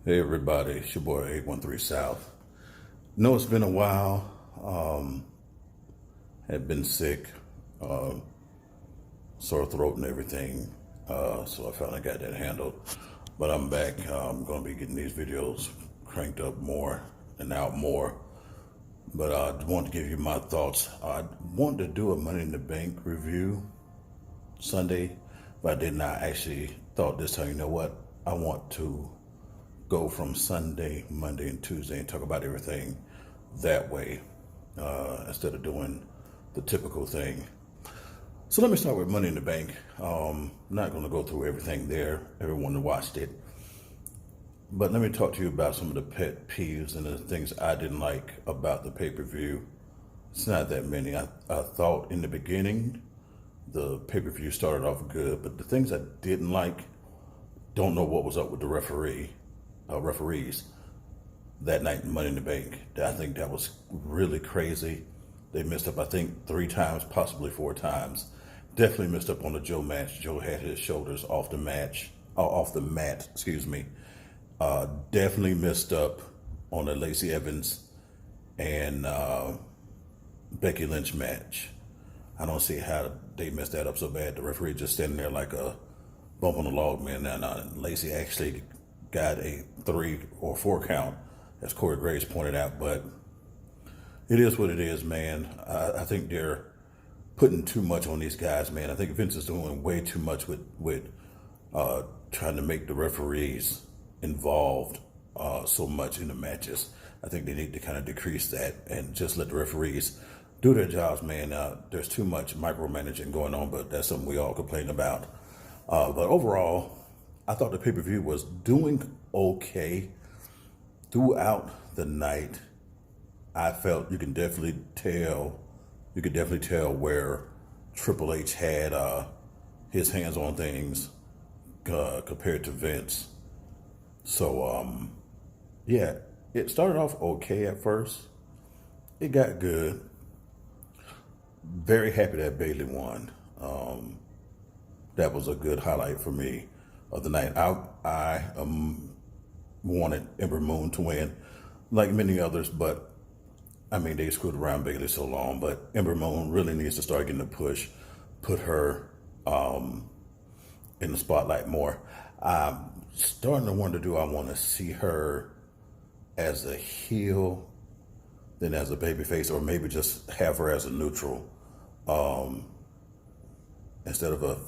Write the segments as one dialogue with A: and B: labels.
A: Hey everybody, it's your boy 813 South. Know it's been a while. Had been sick, sore throat and everything. So I finally got that handled. But I'm back. I'm gonna be getting these videos cranked up more and out more. But I want to give you my thoughts. I wanted to do a Money in the Bank review Sunday, but I did not actually thought this time, you know what? I want to go from Sunday, Monday, and Tuesday and talk about everything that way instead of doing the typical thing. So let me start with Money in the Bank. I'm not going to go through everything there. Everyone watched it. But let me talk to you about some of the pet peeves and the things I didn't like about the pay-per-view. It's not that many. I thought in the beginning the pay-per-view started off good, but the things I didn't like, don't know what was up with the referees that night in Money in the Bank. I think that was really crazy. They messed up, I think, 3 times, possibly 4 times. Definitely messed up on the Joe match. Joe had his shoulders off the mat, excuse me. Definitely messed up on the Lacey Evans and Becky Lynch match. I don't see how they messed that up so bad. The referee just standing there like a bump on the log, man. And Lacey actually got a 3 or 4 count, as Corey Graves pointed out, but it is what it is, man. I think they're putting too much on these guys, man. I think Vince is doing way too much with trying to make the referees involved so much in the matches. I think they need to kind of decrease that and just let the referees do their jobs, man. There's too much micromanaging going on, but that's something we all complain about. But overall, I thought the pay-per-view was doing okay throughout the night. I felt you could definitely tell where Triple H had his hands on things compared to Vince. So, yeah, it started off okay at first. It got good. Very happy that Bayley won. That was a good highlight for me of the night. I wanted Ember Moon to win, like many others, but I mean, they screwed around Bayley so long. But Ember Moon really needs to start getting a push, put her in the spotlight more. I'm starting to wonder, do I want to see her as a heel, then as a babyface, or maybe just have her as a neutral instead of a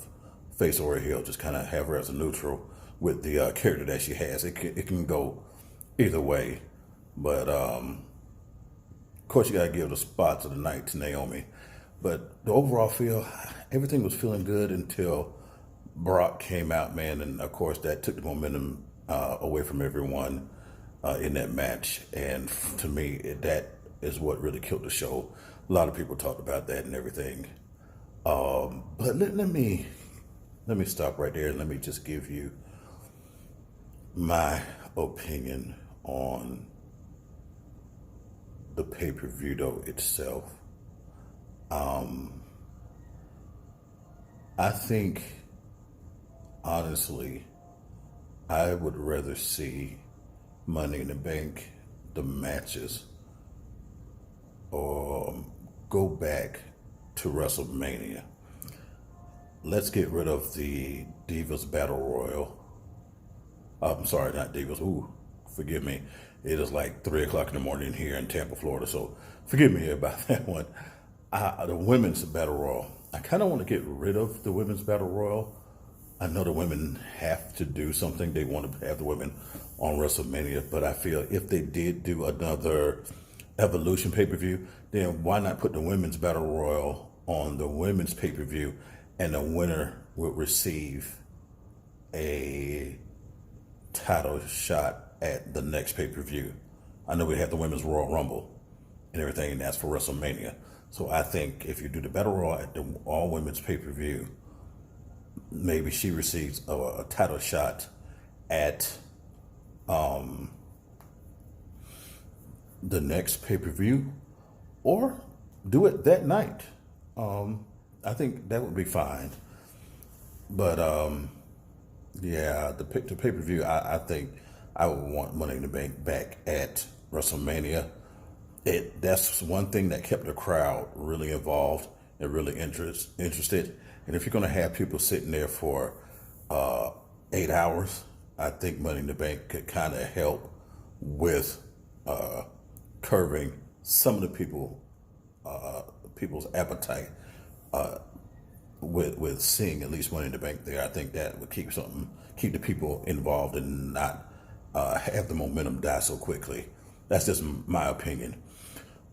A: face or a heel, just kind of have her as a neutral with the character that she has. It can go either way, but of course you gotta give the spots of the night to Naomi. But the overall feel, everything was feeling good until Brock came out, man, and of course that took the momentum away from everyone in that match. And to me, that is what really killed the show. A lot of people talked about that and everything. But let me stop right there and let me just give you my opinion on the pay-per-view though itself. I think, honestly, I would rather see Money in the Bank, the matches, or go back to WrestleMania. Let's get rid of the Divas Battle Royal. I'm sorry, not Divas. Ooh, forgive me. It is like 3 o'clock in the morning here in Tampa, Florida, so forgive me about that one. The Women's Battle Royal. I kind of want to get rid of the Women's Battle Royal. I know the women have to do something. They want to have the women on WrestleMania, but I feel if they did do another Evolution pay-per-view, then why not put the Women's Battle Royal on the women's pay-per-view, and the winner will receive a title shot at the next pay-per-view. I know we have the Women's Royal Rumble and everything, and that's for WrestleMania. So I think if you do the Battle Royal at the all-women's pay-per-view, maybe she receives a title shot at the next pay-per-view, or do it that night. I think that would be fine. But yeah, the pay-per-view, I think I would want Money in the Bank back at WrestleMania. That's one thing that kept the crowd really involved and really interested. And if you're going to have people sitting there for 8 hours, I think Money in the Bank could kind of help with curbing some of the people's appetite with seeing at least Money in the Bank there. I think that would keep the people involved and not have the momentum die so quickly. That's just my opinion.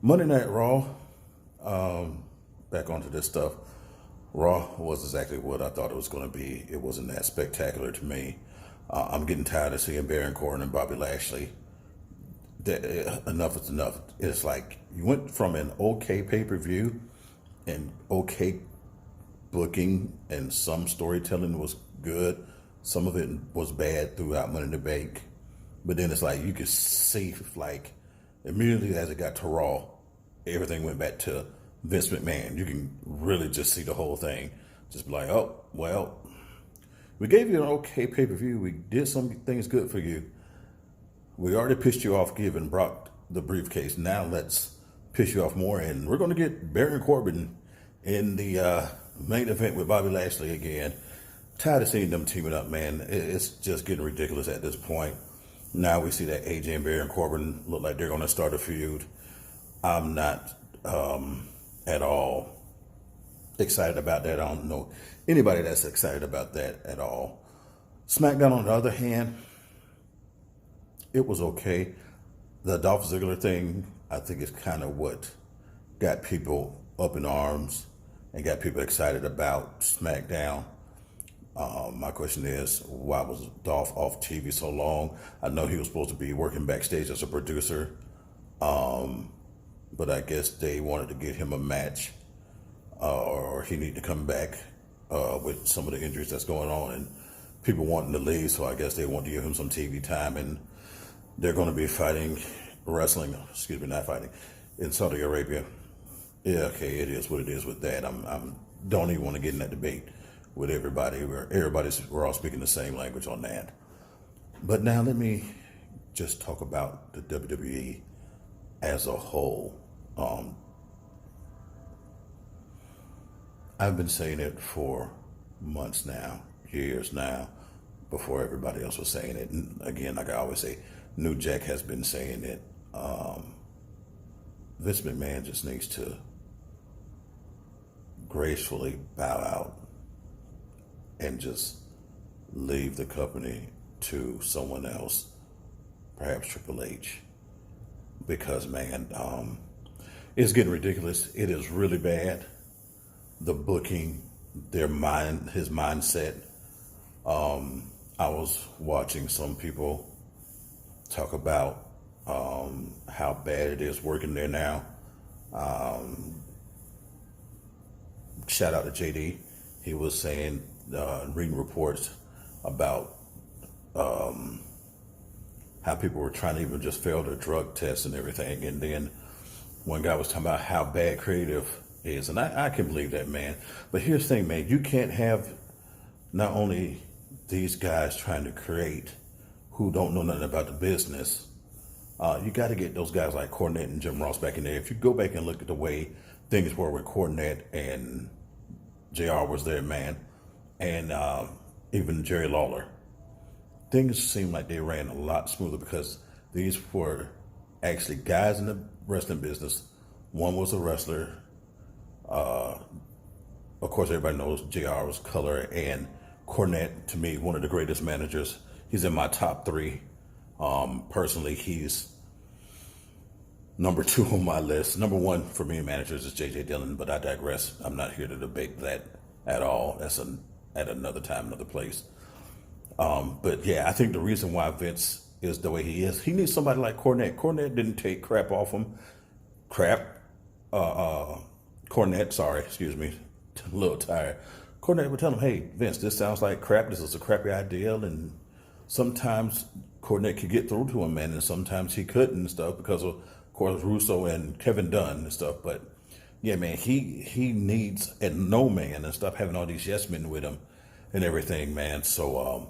A: Monday Night Raw, back onto this stuff. Raw was exactly what I thought it was going to be. It wasn't that spectacular to me. I'm getting tired of seeing Baron Corbin and Bobby Lashley. Enough is enough. It's like you went from an okay pay-per-view and okay booking, and some storytelling was good. Some of it was bad throughout Money in the Bank. But then it's like you could see, like, immediately as it got to Raw, everything went back to Vince McMahon. You can really just see the whole thing. Just be like, oh, well, we gave you an okay pay-per-view. We did some things good for you. We already pissed you off giving Brock the briefcase. Now let's piss you off more. And we're going to get Baron Corbin in the main event with Bobby Lashley again. Tired of seeing them teaming up, man. It's just getting ridiculous at this point. Now we see that AJ and Baron Corbin look like they're going to start a feud. I'm not at all excited about that. I don't know anybody that's excited about that at all. SmackDown, on the other hand, it was okay. The Dolph Ziggler thing, I think, is kind of what got people up in arms and got people excited about SmackDown. My question is, why was Dolph off TV so long? I know he was supposed to be working backstage as a producer, but I guess they wanted to get him a match, or he needed to come back with some of the injuries that's going on, and people wanting to leave, so I guess they want to give him some TV time, and they're going to be not fighting, in Saudi Arabia. Yeah, okay, it is what it is with that. I'm don't even want to get in that debate with everybody. We're all speaking the same language on that. But now let me just talk about the WWE as a whole. I've been saying it for months now, years now, before everybody else was saying it. And again, like I always say, New Jack has been saying it. Vince McMahon just needs to gracefully bow out and just leave the company to someone else, perhaps Triple H, because, man, it's getting ridiculous. It is really bad. The booking, his mindset. I was watching some people talk about how bad it is working there now. Shout out to JD. He was saying, reading reports about how people were trying to even just fail their drug tests and everything. And then one guy was talking about how bad creative is. And I can believe that, man. But here's the thing, man. You can't have not only these guys trying to create who don't know nothing about the business. You got to get those guys like Cornette and Jim Ross back in there. If you go back and look at the way things were with Cornette and JR was there, man, and even Jerry Lawler, things seemed like they ran a lot smoother because these were actually guys in the wrestling business. One was a wrestler. Of course, everybody knows JR was color, and Cornette, to me, one of the greatest managers. He's in my top three. Personally, he's number 2 on my list. Number 1 for me, managers, is J.J. Dillon, but I digress. I'm not here to debate that at all. That's at another time, another place. But yeah, I think the reason why Vince is the way he is, he needs somebody like Cornette. Cornette didn't take crap off him. Cornette, sorry, excuse me, a little tired. Cornette would tell him, hey, Vince, this sounds like crap. This is a crappy idea. And sometimes Cornette could get through to him, man, and sometimes he couldn't and stuff because of course, Russo and Kevin Dunn and stuff. But yeah, man, he needs a no man and stuff, having all these yes men with him and everything, man. So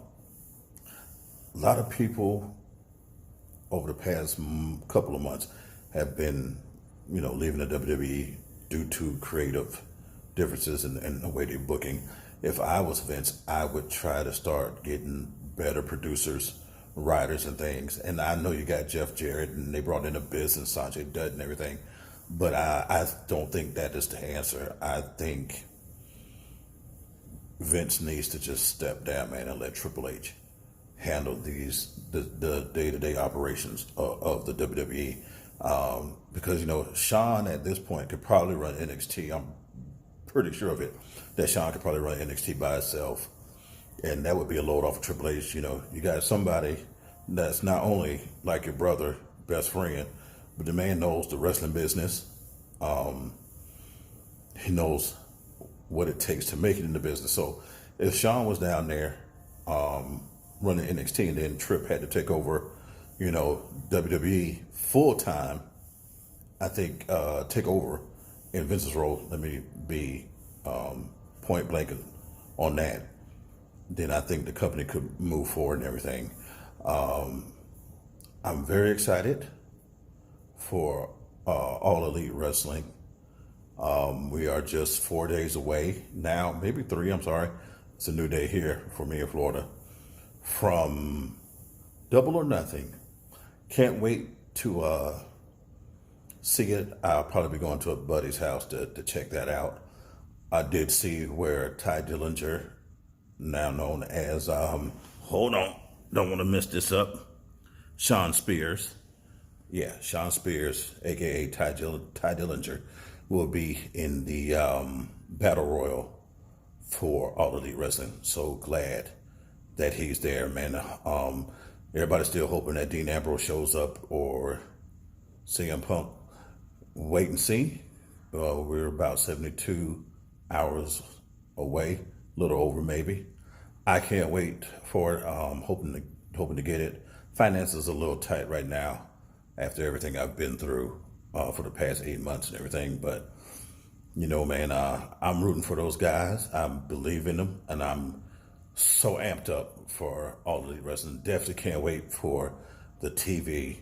A: a lot of people over the past couple of months have been, leaving the WWE due to creative differences in the way they're booking. If I was Vince, I would try to start getting better producers, writers, and things. And I know you got Jeff Jarrett, and they brought in a business, Sanjay Dutt, and everything. But I don't think that is the answer. I think Vince needs to just step down, man, and let Triple H handle the day-to-day operations of the WWE. Because, Sean at this point could probably run NXT. I'm pretty sure of it, that Sean could probably run NXT by itself. And that would be a load off of Triple H. You got somebody that's not only like your brother, best friend, but the man knows the wrestling business. He knows what it takes to make it in the business. So if Sean was down there running NXT and then Tripp had to take over, WWE full time, I think take over in Vince's role, let me be point blank on that, then I think the company could move forward and everything. I'm very excited for All Elite Wrestling. We are just 4 days away now, maybe 3, I'm sorry. It's a new day here for me in Florida. From Double or Nothing. Can't wait to see it. I'll probably be going to a buddy's house to check that out. I did see where Ty Dillinger, now known as, hold on, don't want to mess this up, Sean Spears. Yeah, Sean Spears, a.k.a. Ty Dillinger, will be in the Battle Royal for All Elite Wrestling. So glad that he's there, man. Everybody's still hoping that Dean Ambrose shows up or CM Punk. Wait and see. We're about 72 hours away, a little over maybe. I can't wait for it. Hoping to get it. Finances are a little tight right now after everything I've been through for the past 8 months and everything. But, man, I'm rooting for those guys. I believe in them, and I'm so amped up for All Elite Wrestling. Definitely can't wait for the TV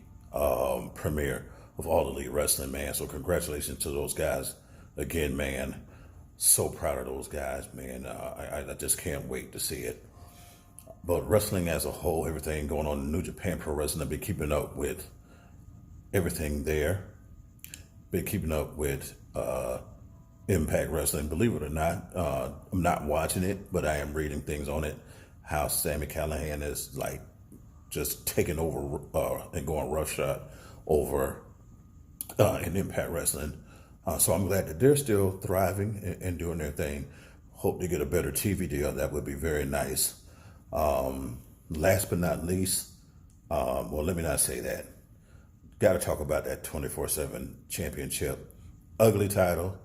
A: premiere of All Elite Wrestling, man. So congratulations to those guys again, man. So proud of those guys, man. I just can't wait to see it. But wrestling as a whole, everything going on in New Japan Pro Wrestling, I've been keeping up with everything there. Been keeping up with Impact Wrestling. Believe it or not, I'm not watching it, but I am reading things on it. How Sami Callihan is like just taking over and going roughshod over in Impact Wrestling. So I'm glad that they're still thriving and doing their thing. Hope to get a better TV deal. That would be very nice. Last but not least, well, let me not say that. Got to talk about that 24/7 championship. Ugly title.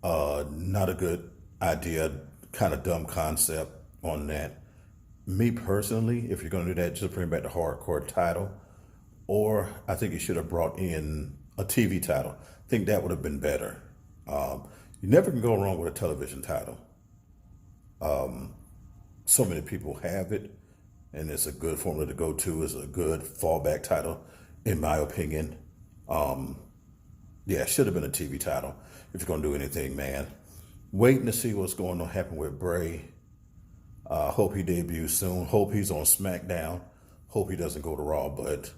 A: Not a good idea. Kind of dumb concept on that. Me personally, if you're going to do that, just bring back the hardcore title. Or I think you should have brought in a TV title. I think that would have been better. You never can go wrong with a television title. So many people have it, and it's a good formula to go to. It's a good fallback title, in my opinion. Yeah, it should have been a TV title if you're going to do anything, man. Waiting to see what's going to happen with Bray. Hope he debuts soon. Hope he's on SmackDown. Hope he doesn't go to Raw, but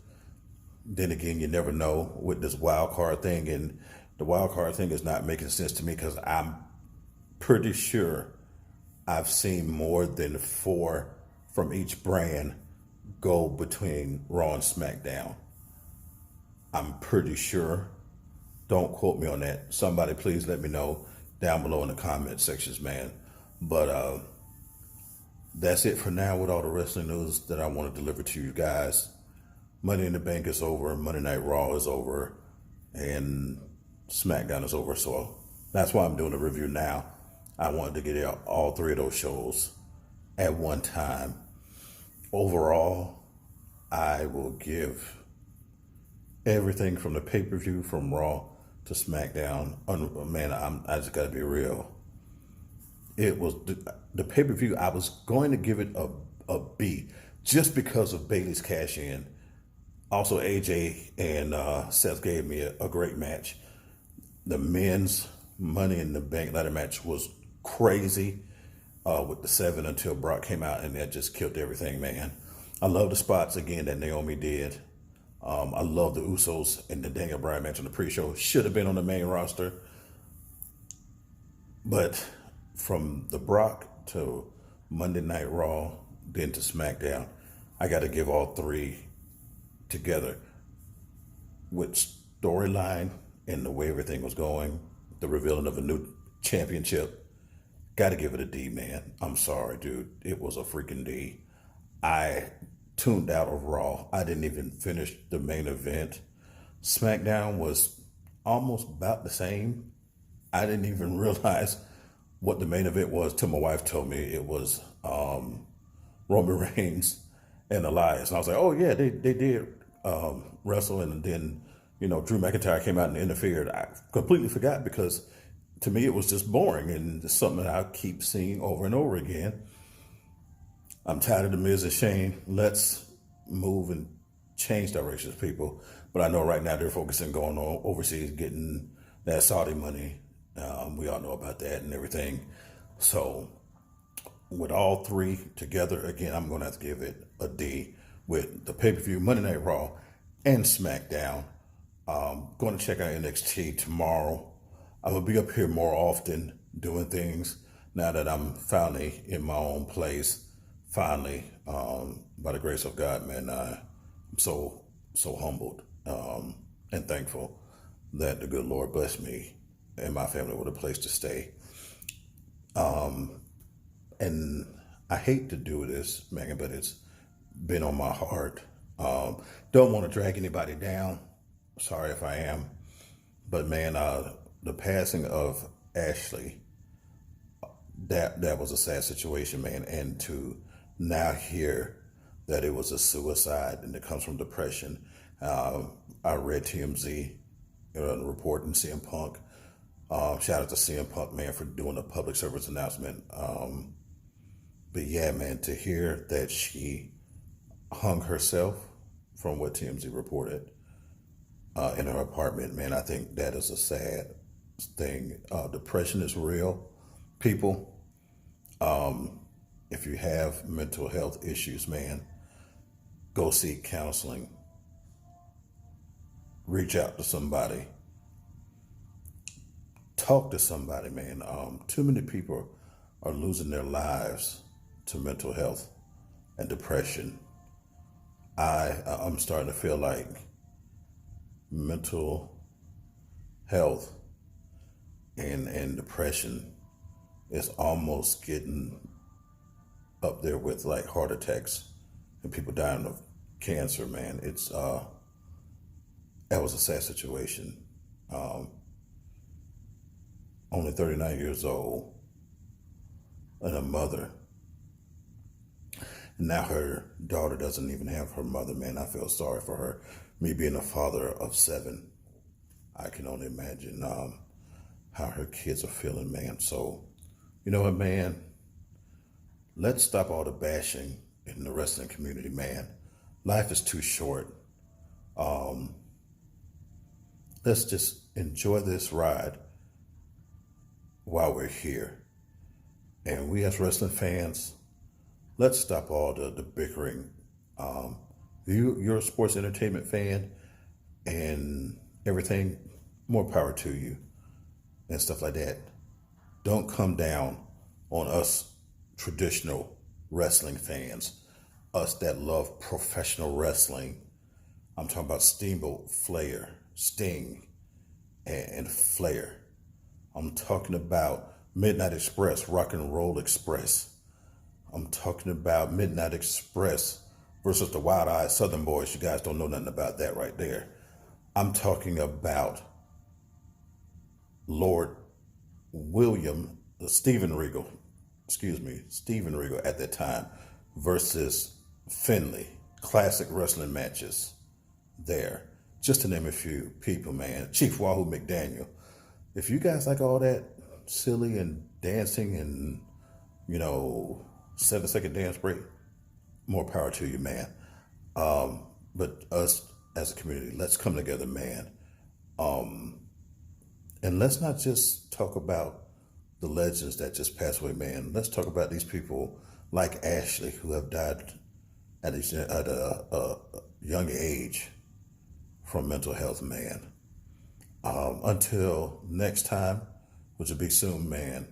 A: then again, you never know with this wild card thing. And the wild card thing is not making sense to me because I'm pretty sure I've seen more than 4 from each brand go between Raw and SmackDown. I'm pretty sure. Don't quote me on that. Somebody please let me know down below in the comment sections, man. But that's it for now with all the wrestling news that I want to deliver to you guys. Money in the Bank is over. Monday Night Raw is over. And SmackDown is over. So that's why I'm doing a review now. I wanted to get out all 3 of those shows at one time. Overall, I will give everything from the pay-per-view from Raw to SmackDown. Man, I just got to be real. It was the pay-per-view. I was going to give it a B just because of Bayley's cash in. Also, AJ and Seth gave me a great match. The men's Money in the Bank ladder match was crazy with the 7 until Brock came out, and that just killed everything, man. I love the spots again that Naomi did. I love the Usos and the Daniel Bryan match on the pre-show. Should have been on the main roster. But from the Brock to Monday Night Raw, then to SmackDown, I got to give all three together with storyline and the way everything was going, the revealing of a new championship. Got to give it a D, man. I'm sorry, dude. It was a freaking D. I tuned out of Raw. I didn't even finish the main event. SmackDown was almost about the same. I didn't even realize what the main event was till my wife told me it was Roman Reigns and Elias. And I was like, oh, yeah, they did wrestle. And then, Drew McIntyre came out and interfered. I completely forgot because to me it was just boring. And it's something that I keep seeing over and over again. I'm tired of The Miz and Shane. Let's move and change directions, people. But I know right now they're focusing going on overseas, getting that Saudi money. We all know about that and everything. So with all three together, again, I'm going to have to give it a D with the pay-per-view, Monday Night Raw, and SmackDown. Going to check out NXT tomorrow. I'm going to be up here more often doing things now that I'm finally in my own place. Finally, by the grace of God, man, I'm so humbled and thankful that the good Lord blessed me and my family with a place to stay. And I hate to do this, Megan, but it's been on my heart. Don't want to drag anybody down. Sorry if I am. But man, the passing of Ashley, that was a sad situation, man. And to now hear that it was a suicide and it comes from depression. I read TMZ reporting CM Punk. Shout out to CM Punk, man, for doing a public service announcement. But yeah, man, to hear that she hung herself from what TMZ reported in her apartment, man, I think that is a sad thing. Depression is real, people. If you have mental health issues, man, go seek counseling. Reach out to somebody. Talk to somebody, man. Too many people are losing their lives to mental health and depression. I'm starting to feel like mental health and depression is almost getting up there with like heart attacks and people dying of cancer, man. It's that was a sad situation. Only 39 years old and a mother. And now her daughter doesn't even have her mother, man. I feel sorry for her. Me being a father of 7, I can only imagine how her kids are feeling, man. So, you know what, man? Let's stop all the bashing in the wrestling community, man. Life is too short. Let's just enjoy this ride while we're here. And we as wrestling fans, let's stop all the bickering. You're a sports entertainment fan and everything, more power to you and stuff like that. Don't come down on us traditional wrestling fans, us that love professional wrestling. I'm talking about Steamboat, Flair, Sting, and Flair. I'm talking about Midnight Express, Rock and Roll Express. I'm talking about Midnight Express versus the Wild Eyed Southern Boys. You guys don't know nothing about that right there. I'm talking about Lord Steven Regal at that time versus Finlay. Classic wrestling matches there. Just to name a few people, man. Chief Wahoo McDaniel. If you guys like all that silly and dancing and, 7-second dance break, more power to you, man. But us as a community. Let's come together, man. And let's not just talk about the legends that just passed away, man. Let's talk about these people like Ashley who have died at a young age from mental health, man. Until next time, which will be soon, man.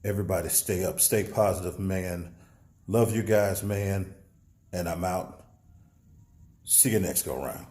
A: Everybody stay up, stay positive, man. Love you guys, man. And I'm out. See you next go round.